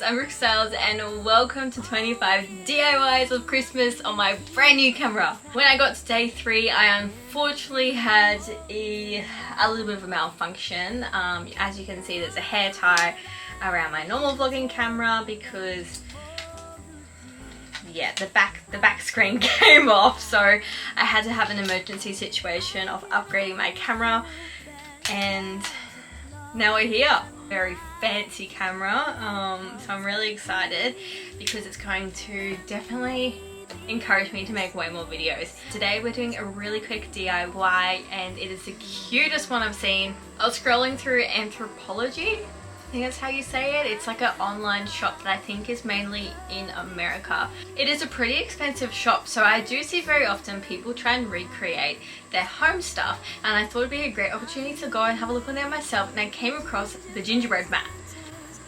I'm Brooke Styles and welcome to 25 DIYs of Christmas on my brand new camera. When I got to day 3, I unfortunately had a little bit of a malfunction. As you can see, there's a hair tie around my normal vlogging camera because yeah, the back screen came off, so I had to have an emergency situation of upgrading my camera, and now we're here. Very fancy camera, so I'm really excited because it's going to definitely encourage me to make way more videos. Today we're doing a really quick DIY and it is the cutest one I've seen. I was scrolling through Anthropologie, I think that's how you say it. It's like an online shop that I think is mainly in America. It is a pretty expensive shop, so I do see very often people try and recreate their home stuff, and I thought it'd be a great opportunity to go and have a look on there myself, and I came across the gingerbread mat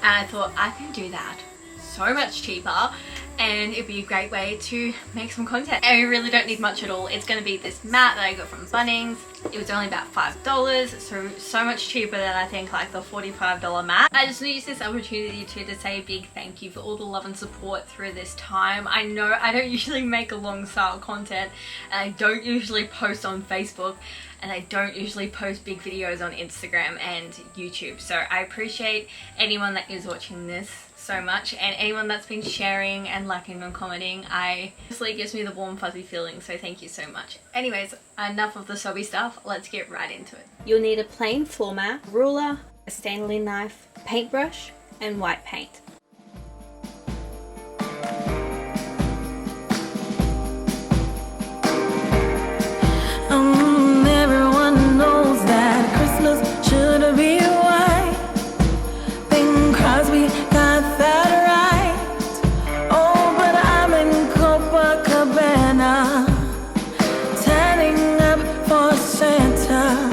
and I thought I can do that so much cheaper and it'd be a great way to make some content. And we really don't need much at all. It's going to be this mat that I got from Bunnings. It was only about $5, so much cheaper than I think like the $45 mat. I just want to use this opportunity to say a big thank you for all the love and support through this time. I know I don't usually make a long style content and I don't usually post on Facebook and I don't usually post big videos on Instagram and YouTube, so I appreciate anyone that is watching this so much, and anyone that's been sharing and liking and commenting. Honestly, gives me the warm fuzzy feeling, so thank you so much. Anyways, enough of the sobby stuff, let's get right into it. You'll need a plain floor mat, ruler, a Stanley knife, paintbrush and white paint. Everyone knows that Christmas should be white. Bing Crosby got that right. Oh, but I'm in Copacabana, tanning up for Santa.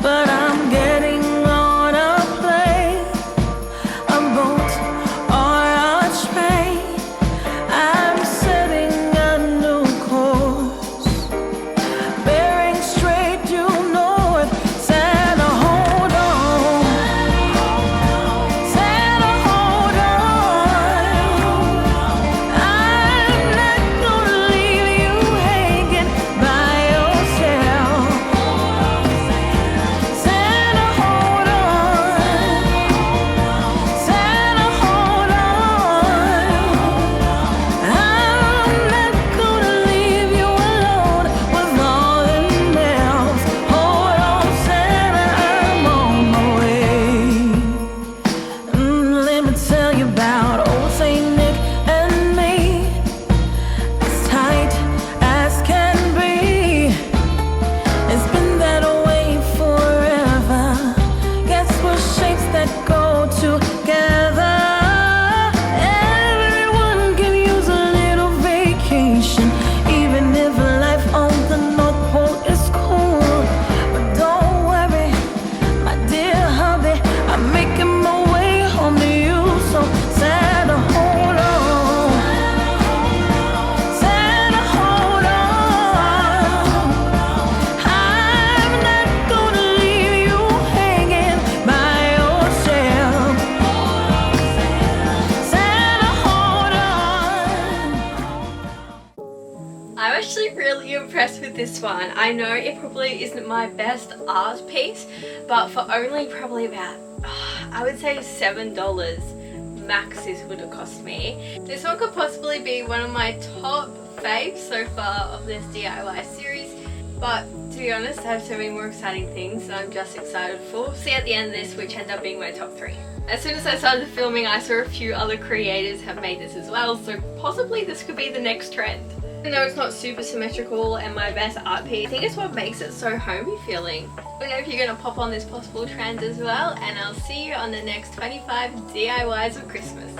But I'm getting on a plane, a boat or a train. I'm setting a new course, bearing straight due north. Santa, hold on. Santa, hold on. I'm not gonna leave you hanging by yourself. Santa, hold on. Santa, hold on. I'm not gonna leave you alone with all the nails. Hold on, Santa, I'm on my way. Let me tell you about old Saint Nick and me, as tight as can be. It's been that way forever. Guess what shapes that go together? Everyone can use a little vacation, even if life on the North Pole is cool. But don't worry, my dear hubby, I'm making my way home to you. So Santa, hold on. Santa, hold on. I'm not gonna leave you hanging by yourself. Santa, hold on. I'm actually really impressed with this one. I know it probably isn't my best art piece, but for only probably about, I would say $7 max this would have cost me. This one could possibly be one of my top faves so far of this DIY series, but to be honest, I have so many more exciting things that I'm just excited for. See at the end of this which end up being my top 3. As soon as I started filming, I saw a few other creators have made this as well, so possibly this could be the next trend. Even though it's not super symmetrical and my best art piece, I think it's what makes it so homey feeling. Let me know if you're going to pop on this possible trend as well, and I'll see you on the next 25 DIYs of Christmas.